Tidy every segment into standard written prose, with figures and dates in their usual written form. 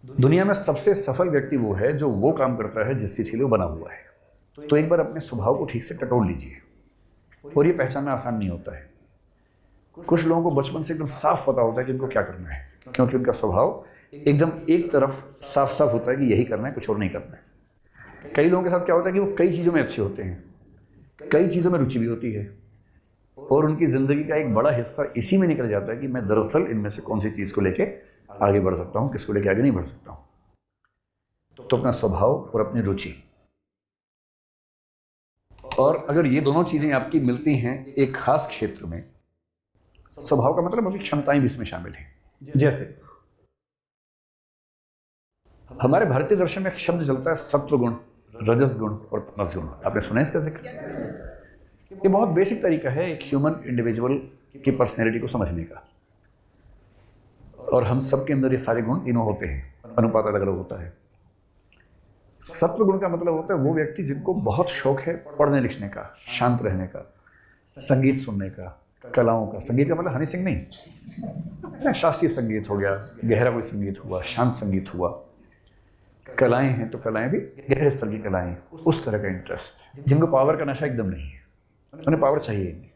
दुनिया में सबसे सफल व्यक्ति वो है जो वो काम करता है जिस चीज के लिए वो बना हुआ है। तो एक बार अपने स्वभाव को ठीक से टटोल लीजिए। और ये पहचानना आसान नहीं होता है। कुछ लोगों को बचपन से एकदम साफ पता होता है कि उनको क्या करना है, क्योंकि उनका स्वभाव एकदम एक तरफ साफ साफ होता है कि यही करना है, कुछ और नहीं करना है। कई लोगों के साथ क्या होता है कि वो कई चीज़ों में अच्छे होते हैं, कई चीज़ों में रुचि भी होती है, और उनकी ज़िंदगी का एक बड़ा हिस्सा इसी में निकल जाता है कि मैं दरअसल इनमें से कौन सी चीज़ को लेके आगे बढ़ सकता हूँ, किसको लेके आगे नहीं बढ़ सकता हूँ। तो अपना स्वभाव और अपनी रुचि, और अगर ये दोनों चीज़ें आपकी मिलती हैं एक खास क्षेत्र में, स्वभाव का मतलब आपकी क्षमताएं भी इसमें शामिल हैं। जैसे हमारे भारतीय दर्शन में एक शब्द चलता है सत्वगुण, रजस गुण और तमस गुण। आपने सुना है इसका जिक्र? ये बहुत बेसिक तरीका है एक ह्यूमन इंडिविजुअल की पर्सनैलिटी को समझने का, और हम सब के अंदर ये सारे गुण तीनों होते हैं, अनुपात अलग अलग होता है। सत्व गुण का मतलब होता है वो व्यक्ति जिनको बहुत शौक है पढ़ने लिखने का, शांत रहने का, संगीत सुनने का, कलाओं का। संगीत का मतलब हनी सिंह नहीं, शास्त्रीय संगीत हो गया, गहरा कोई संगीत हुआ, शांत संगीत हुआ। कलाएं हैं तो कलाएं भी गहरे स्तर की कलाएं, उस तरह का इंटरेस्ट। जिनको पावर का नशा एकदम नहीं है, उन्हें पावर चाहिए ही नहीं।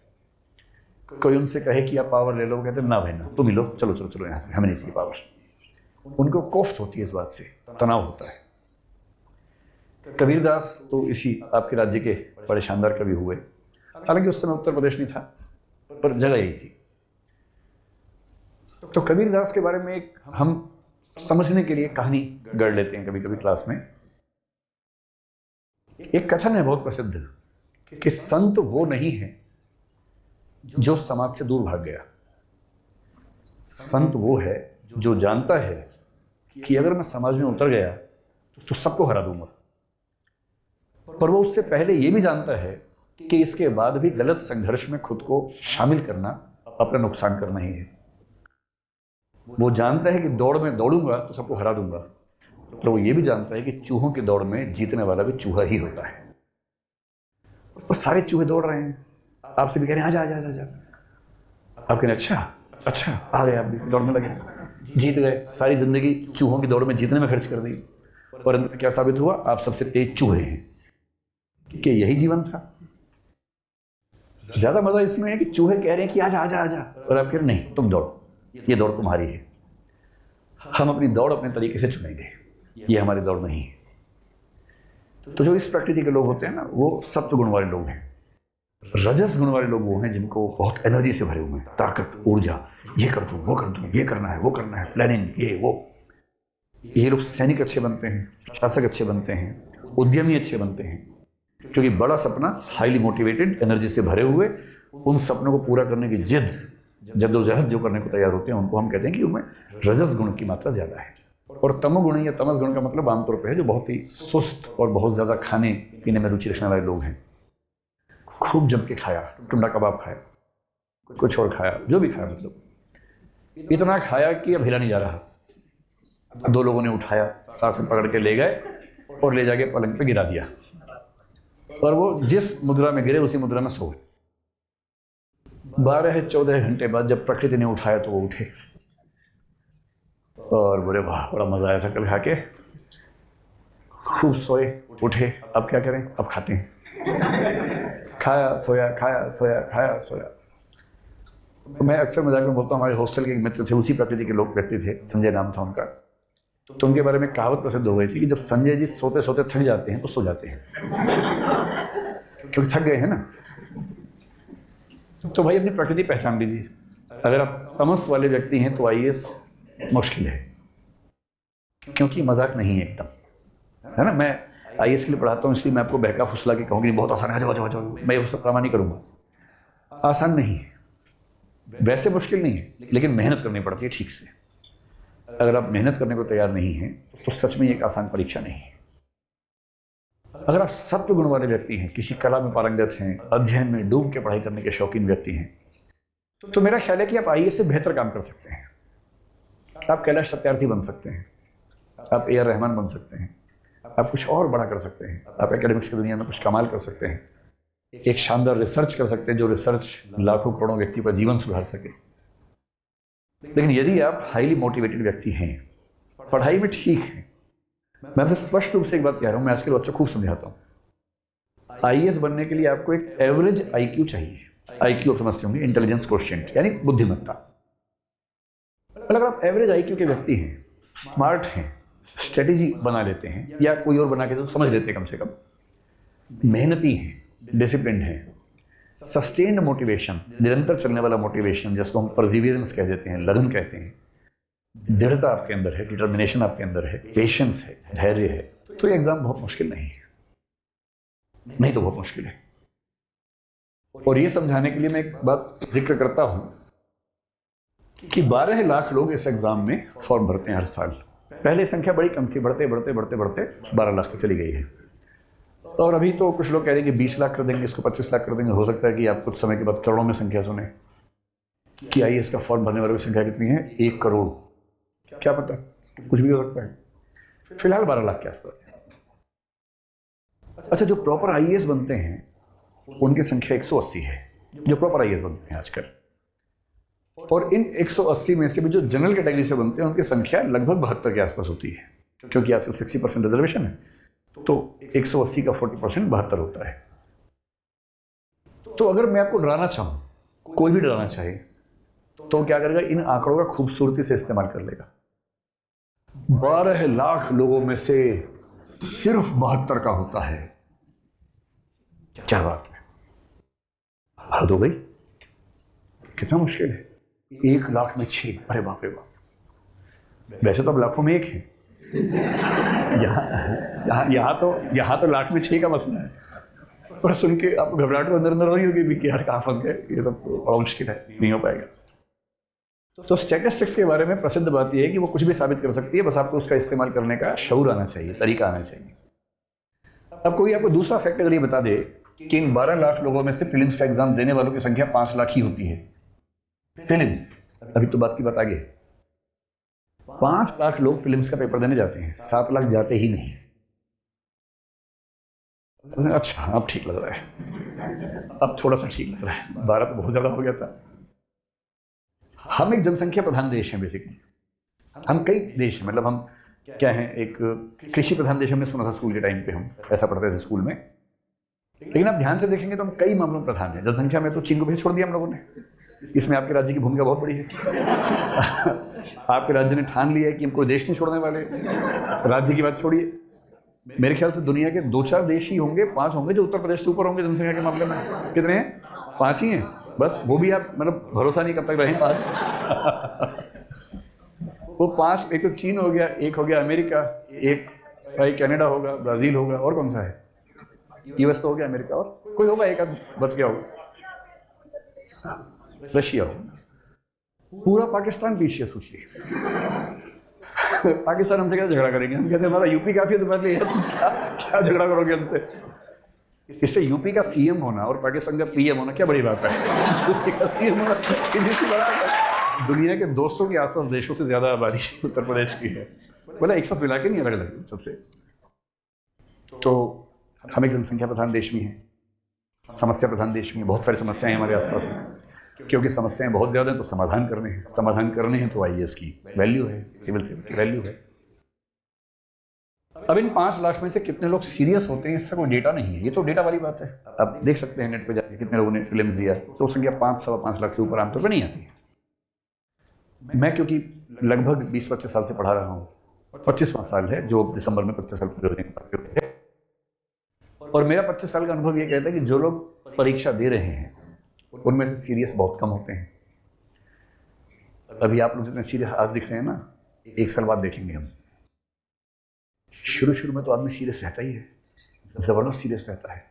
कोई उनसे कहे कि आप पावर ले लो, कहते ना भाई ना, तुम ही लो, चलो चलो चलो यहाँ से, हमें नहीं चाहिए पावर। उनको कोफ्त होती है इस बात से, तनाव होता है। कबीरदास तो इसी आपके राज्य के बड़े शानदार कवि हुए, हालांकि उस समय उत्तर प्रदेश नहीं था, पर जगह यही थी। तो कबीरदास के बारे में एक हम समझने के लिए कहानी गढ़ लेते हैं कभी कभी क्लास में। एक कथन है बहुत प्रसिद्ध कि संत वो नहीं है जो समाज से दूर भाग गया, संत वो है जो जानता है कि अगर मैं समाज में उतर गया तो सबको हरा दूंगा, पर वो उससे पहले ये भी जानता है कि इसके बाद भी गलत संघर्ष में खुद को शामिल करना अपना नुकसान करना ही है। वो जानता है कि दौड़ में दौड़ूंगा तो सबको हरा दूंगा, पर वो ये भी जानता है कि चूहों की दौड़ में जीतने वाला भी चूहा ही होता है। और सारे चूहे दौड़ रहे हैं, आपसे भी कह रहे हैं आजा आजा आजा, आप कह रहे अच्छा अच्छा, आ गए, आप भी दौड़ने लगे, जीत गए, सारी जिंदगी चूहों की दौड़ में जीतने में खर्च कर दी, और अंत में क्या साबित हुआ? आप सबसे तेज चूहे हैं। कि यही जीवन था। ज्यादा मजा इसमें है कि चूहे कह रहे हैं कि आजा आजा आजा, और आप कह रहे नहीं तुम दौड़ो, ये दौड़ तुम्हारी है, हम अपनी दौड़ अपने तरीके से चुनेंगे, ये हमारी दौड़ नहीं है। तो जो इस प्रकृति के लोग होते हैं ना, वो सत्व गुण वाले लोग हैं। रजस गुण वाले लोग वो हैं जिनको बहुत एनर्जी से भरे हुए हैं, ताकत, ऊर्जा, ये कर दूं, वो कर दूं, ये करना है, वो करना है, प्लानिंग, ये वो। ये लोग सैनिक अच्छे बनते हैं, शासक अच्छे बनते हैं, उद्यमी अच्छे बनते हैं, क्योंकि बड़ा सपना, हाईली मोटिवेटेड, एनर्जी से भरे हुए, उन सपनों को पूरा करने की जिद, जद्दोजहद जो करने को तैयार होते हैं, उनको हम कहते हैं कि उनमें रजस गुण की मात्रा ज्यादा है। और तमोगुण या तमस गुण का मतलब आमतौर पर है जो बहुत ही सुस्त और बहुत ज्यादा खाने पीने में रुचि रखने वाले लोग हैं। खूब जम के खाया, टुंडा कबाब खाया, कुछ और खाया, जो भी खाया, मतलब इतना खाया कि अब हिला नहीं जा रहा। 2 लोगों ने उठाया, साथ में पकड़ के ले गए और ले जाके पलंग पे गिरा दिया, और वो जिस मुद्रा में गिरे उसी मुद्रा में सो गए। 12-14 घंटे बाद जब प्रकृति ने उठाया तो वो उठे और बोले वाह बड़ा मजा आया था कल खा के, खूब सोए, उठे, अब क्या करें, अब खाते हैं। खाया सोया, खाया सोया, खाया सोया। तो मैं अक्सर मजाक में बोलता हूँ, हमारे हॉस्टल के एक मित्र थे, उसी प्रकृति के लोग व्यक्ति थे, संजय नाम था उनका। तो उनके बारे में कहावत प्रसिद्ध हो गई थी कि जब संजय जी सोते सोते थक जाते हैं तो सो जाते हैं, क्योंकि थक गए हैं ना। तो भाई अपनी प्रकृति पहचान लीजिए। अगर आप तमस वाले व्यक्ति हैं तो आईएएस मुश्किल है, क्योंकि मजाक नहीं है एकदम, है ना। मैं आईएएस के लिए पढ़ाता हूँ, इसलिए मैं आपको बहका फुसला के कहूँगी बहुत आसान है, जाओ जाओ जाओ, मैं ये सब प्रमाण नहीं करूँगा। आसान नहीं है, वैसे मुश्किल नहीं है, लेकिन मेहनत करनी पड़ती है ठीक से। अगर आप मेहनत करने को तैयार नहीं हैं तो सच में एक आसान परीक्षा नहीं है। अगर आप सत्व गुण वाले व्यक्ति हैं, किसी कला में पारंगत हैं, अध्ययन में डूब के पढ़ाई करने के शौकीन व्यक्ति हैं, तो मेरा ख्याल है कि आप आईएएस से बेहतर काम कर सकते हैं। आप कैलाश सत्यार्थी बन सकते हैं, आप ए आर रहमान बन सकते हैं, आप कुछ और बड़ा कर सकते हैं, आप एकेडमिक्स की दुनिया में कुछ कमाल कर सकते हैं, एक शानदार रिसर्च कर सकते हैं जो रिसर्च लाखों करोड़ों व्यक्तियों का जीवन सुधार सके। लेकिन यदि आप हाईली मोटिवेटेड व्यक्ति हैं, पढ़ाई में ठीक है। मैं तो स्पष्ट रूप से एक बात कह रहा हूँ, मैं आजकल बच्चों को खूब समझाता हूँ। आईएएस बनने के लिए आपको एक एवरेज आईक्यू चाहिए। आईक्यू आप समझते होंगे, इंटेलिजेंस कोएफिशिएंट, यानी बुद्धिमत्ता। अगर आप एवरेज आईक्यू के व्यक्ति हैं, स्मार्ट हैं, स्ट्रेटेजी बना लेते हैं या कोई और बना के तो समझ लेते हैं, कम से कम मेहनती हैं, डिसिप्लिन हैं, सस्टेन्ड मोटिवेशन, निरंतर चलने वाला मोटिवेशन जिसको हम परसिवियरेंस कह देते हैं, लगन कहते हैं, दृढ़ता आपके अंदर है, डिटर्मिनेशन आपके अंदर है, पेशेंस है, धैर्य है, तो ये एग्जाम बहुत मुश्किल नहीं है। नहीं तो बहुत मुश्किल है। और ये समझाने के लिए मैं एक बात जिक्र करता हूं कि 12 लाख लोग इस एग्जाम में फॉर्म भरते हैं हर साल। पहले संख्या बड़ी कम थी, बढ़ते बढ़ते बढ़ते बढ़ते 12 लाख तक चली गई है। और अभी तो कुछ लोग कह रहे हैं कि 20 लाख कर देंगे, इसको 25 लाख कर देंगे। हो सकता है कि आप कुछ समय के बाद करोड़ों में संख्या सुने कि आईएएस का फॉर्म भरने वालों की संख्या कितनी है, 1 करोड़, क्या पता, कुछ भी हो सकता है। फिलहाल 12 लाख के आसपास। अच्छा, जो प्रॉपर आईएएस बनते हैं उनकी संख्या 180 है, जो प्रॉपर आईएएस बनते हैं आजकल। और इन 180 में से भी जो जनरल कैटेगरी से बनते हैं उनकी संख्या लगभग 72 के आसपास होती है, क्योंकि आजकल 60% रिजर्वेशन है, तो 180 का 40% 72 होता है। तो अगर मैं आपको डराना चाहूं, कोई भी डराना चाहे, तो क्या करेगा, इन आंकड़ों का खूबसूरती से इस्तेमाल कर लेगा। 12 लाख लोगों में से सिर्फ 72 का होता है। क्या बात है, हद हो गई। कितना मुश्किल है, 1 लाख में 6, अरे बाप रे बाप। वैसे तो अब लाखों में 1 है, यहाँ तो लाख में 6 का मसला है। पर सुन के आपको घबराहट तो अंदर अंदर हो रही होगी भी कि यार कहाँ फंस गए, ये सब बड़ा मुश्किल है, नहीं हो पाएगा। तो स्टैटिस्टिक्स के बारे में प्रसिद्ध बात यह है कि वो कुछ भी साबित कर सकती है, बस आपको उसका इस्तेमाल करने का शऊर आना चाहिए, तरीका आना चाहिए। अब कोई आपको दूसरा फैक्ट अगर ये बता दे कि इन 12 लाख लोगों में से प्रीलिम्स का एग्जाम देने वालों की संख्या 5 लाख ही होती है, प्रीलिम्स, अभी तो बात की बात आगे। 5 लाख लोग प्रीलिम्स का पेपर देने जाते हैं, 7 लाख जाते ही नहीं। अच्छा, अब ठीक लग रहा है, अब थोड़ा सा ठीक लग रहा है, 12 तो बहुत ज़्यादा हो गया था। हम एक जनसंख्या प्रधान देश हैं बेसिकली। हम कई देश हैं, मतलब हम क्या हैं, एक कृषि प्रधान देश हमने सुना था स्कूल के टाइम पे, हम ऐसा पढ़ते थे स्कूल में। लेकिन आप ध्यान से देखेंगे तो हम कई मामलों में प्रधान हैं। जनसंख्या में तो चीन को भी छोड़ दिया हम लोगों ने, इसमें आपके राज्य की भूमिका बहुत बड़ी है। आपके राज्य ने ठान लिया है कि हम कोई देश नहीं छोड़ने वाले। राज्य की बात छोड़िए, मेरे ख्याल से दुनिया के 2-4 देश ही होंगे, 5 होंगे जो उत्तर प्रदेश से ऊपर होंगे जनसंख्या के मामले में। कितने हैं? 5 ही हैं बस। वो भी आप मतलब भरोसा नहीं कब तक रहे 5। वो 5, एक तो चीन हो गया, एक हो गया अमेरिका, एक भाई कनाडा होगा, ब्राज़ील होगा, और कौन सा है, यूएस तो हो गया, अमेरिका, और कोई होगा एक आध बच गया होगा, रशिया हो। पूरा पाकिस्तान पीछे सोचिए। पाकिस्तान हमसे क्या झगड़ा करेंगे, हम कहते हैं हमारा यूपी काफी है, तुम्हारे लिए क्या झगड़ा करोगे हमसे। इससे यूपी का सीएम होना और पाकिस्तान का पीएम होना क्या बड़ी बात है। यूपी का सीएम होना सीधी सी बात है। दुनिया के 200 के आसपास देशों से ज्यादा आबादी उत्तर प्रदेश की है, बोला एक साथ मिला के नहीं, अलग अलग सबसे। तो हम एक जनसंख्या प्रधान देश में हैं, समस्या प्रधान देश में, बहुत सारी समस्याएं हमारे आसपास हैं। क्योंकि समस्याएं बहुत ज़्यादा हैं तो समाधान करने हैं तो आईएएस की वैल्यू है, सिविल सर्विस की वैल्यू है। अब इन 5 लाख में से कितने लोग सीरियस होते हैं, इससे कोई डेटा नहीं है, ये तो डेटा वाली बात है। आप देख सकते हैं नेट पे जाके कितने लोगों ने प्रीलिम्स दिया, तो संख्या 5-5.25 लाख से ऊपर आमतौर पर नहीं आती है। मैं क्योंकि लगभग 20-25 साल से पढ़ा रहा हूँ, 25वां साल है, जो दिसंबर में 25 साल पूरे होने के, और मेरा 25 साल का अनुभव ये कहता है कि जो लोग परीक्षा दे रहे हैं उनमें से सीरियस बहुत कम होते हैं। अभी आप लोग जितने सीरियस आज दिख रहे हैं ना, 1 साल बाद देखेंगे हम। शुरू में तो आदमी सीरियस रहता ही है, जबरदस्त सीरियस रहता है,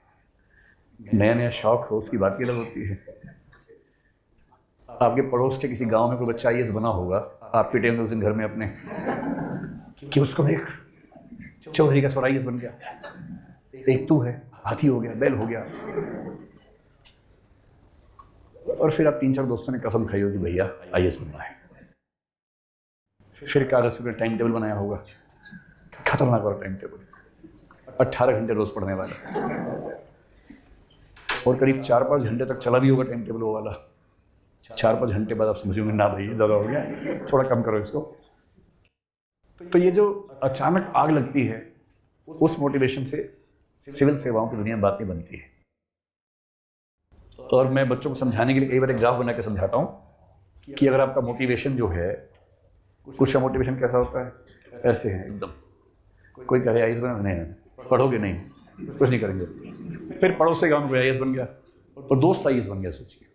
नया नया शौक हो, उसकी बात ही अलग होती है। आपके पड़ोस के किसी गांव में कोई बच्चा आईएएस बना होगा, आप पिटेंगे उस दिन घर में अपने कि उसको देख, चौधरी का स्वरा आईएएस बन गया, एक तू है, हाथी हो गया, बैल हो गया। और फिर आप 3-4 दोस्तों ने कसम खाई होगी भैया आईएएस बनना है। फिर कागज पे टाइम टेबल बनाया होगा, खतरनाक वाला टाइम टेबल, 18 घंटे रोज पढ़ने वाला, और करीब 4-5 घंटे तक चला भी होगा टाइम टेबल वो वाला। 4-5 घंटे बाद आप समझोगे ना भाई ज़्यादा हो गया, थोड़ा कम करो इसको। तो ये जो अचानक आग लगती है, उस मोटिवेशन से सिविल सेवाओं की दुनिया में बात नहीं बनती है। और मैं बच्चों को समझाने के लिए कई बार एक ग्राफ बना के समझाता हूँ कि अगर आपका मोटिवेशन जो है, कुछ का मोटिवेशन कैसा होता है, ऐसे है एकदम। कोई कहे आईएएस बना, नहीं पढ़ोगे नहीं, कुछ नहीं करेंगे। फिर पड़ोस से गाँव में आईएएस बन गया और दोस्त आईएएस बन गया, सोचिए।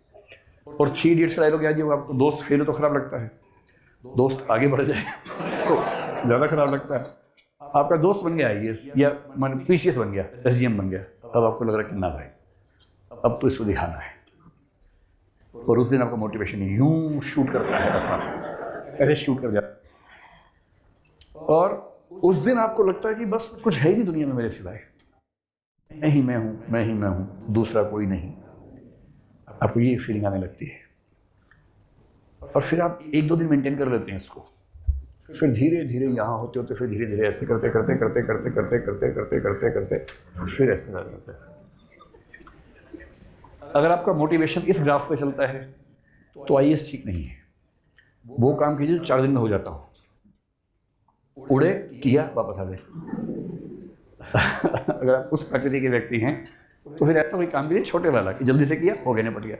और 3 इडियट्स का डायलॉग याद, आपको दोस्त फेल हो तो खराब लगता है, दोस्त आगे बढ़ जाए तो ज़्यादा खराब लगता है। आपका दोस्त बन गया आईएएस या मान पीसीएस बन गया, एसडीएम बन गया, अब आपको लग रहा है कि ना भाई अब तो इसको दिखाना है। और उस दिन आपका मोटिवेशन यूं शूट करता है, ऐसे शूट कर जाता है। और उस दिन आपको लगता है कि बस कुछ है ही नहीं दुनिया में मेरे सिवाय, मैं ही मैं हूँ, मैं ही मैं हूँ, दूसरा कोई नहीं। आपको ये फीलिंग आने लगती है। और फिर आप 1-2 दिन मेंटेन कर लेते हैं इसको, फिर धीरे धीरे यहाँ होते होते फिर धीरे धीरे ऐसे करते करते करते करते करते करते करते करते करते फिर ऐसे कर जाते हैं। अगर आपका मोटिवेशन इस ग्राफ पे चलता है तो आईएएस ठीक नहीं है। वो काम कीजिए जो 4 दिन में हो जाता हो, उड़े किया वापस आ गए। अगर आप उस प्रकृति के व्यक्ति हैं तो फिर ऐसा कोई काम कीजिए छोटे वाला कि जल्दी से किया, हो गया, निपट गया।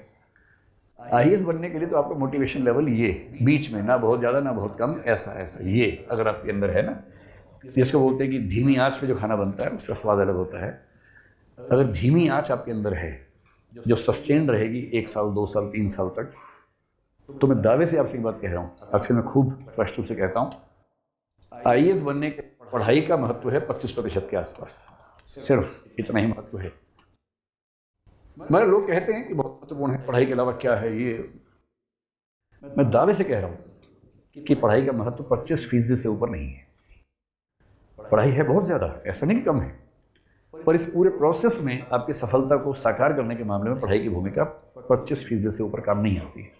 आईएएस बनने के लिए तो आपका मोटिवेशन लेवल ये बीच में, ना बहुत ज़्यादा ना बहुत कम, ऐसा ऐसा ये अगर आपके अंदर है ना, जिसको बोलते हैं कि धीमी आंच पे जो खाना बनता है उसका स्वाद अलग होता है। अगर धीमी आंच आपके अंदर है जो सस्टेन रहेगी 1 साल 2 साल 3 साल तक, तो मैं दावे से आपसे एक बात कह रहा हूँ, आजकल मैं खूब स्पष्ट रूप से कहता हूँ, आईएएस बनने के पढ़ाई का महत्व है 25% के आसपास, सिर्फ इतना ही महत्व है। मगर लोग कहते हैं कि बहुत महत्वपूर्ण है, पढ़ाई के अलावा क्या है ये। मैं दावे से कह रहा हूँ कि पढ़ाई का महत्व 25% से ऊपर नहीं है। पढ़ाई है बहुत ज़्यादा, ऐसा नहीं कि कम है, पर इस पूरे प्रोसेस में आपकी सफलता को साकार करने के मामले में पढ़ाई की भूमिका 25% से ऊपर काम नहीं आती है।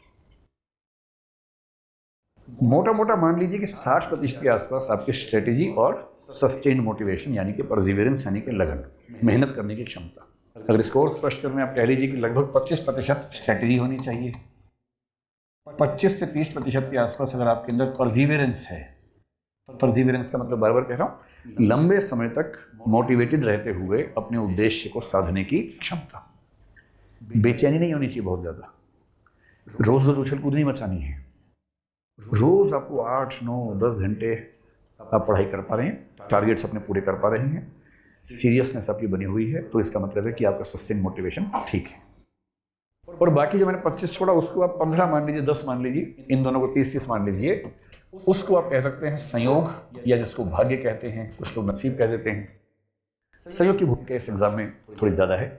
मोटा मोटा मान लीजिए कि 60% के आसपास आपकी स्ट्रेटेजी और सस्टेन्ड मोटिवेशन यानी कि परसिवियरेंस यानी कि लगन, मेहनत करने की क्षमता। अगर इसको और स्पष्ट करने आप कह लीजिए कि लगभग 25% स्ट्रेटेजी होनी चाहिए, 25 से 30% के आसपास अगर आपके अंदर परसिवियरेंस है, परसिवियरेंस का मतलब बार बार कह रहा हूँ, लंबे समय तक मोटिवेटेड रहते हुए अपने उद्देश्य को साधने की क्षमता। बेचैनी नहीं होनी चाहिए बहुत ज़्यादा, रोज़ रोज़ उछल कूद नहीं मचानी है। रोज़ आपको 8, 9, 10 घंटे आप पढ़ाई कर पा रहे हैं, टारगेट्स अपने पूरे कर पा रहे हैं, सीरियसनेस आपकी बनी हुई है, तो इसका मतलब है कि आपका सस्टेन मोटिवेशन ठीक है। और बाकी जो मैंने 25 छोड़ा उसको आप 15 मान लीजिए, 10 मान लीजिए, इन दोनों को 30-30 मान लीजिए, उसको आप कह सकते हैं संयोग, या जिसको भाग्य कहते हैं, कुछ लोग नसीब कह देते हैं। संयोग की भूमिका इस एग्जाम में थोड़ी ज़्यादा है।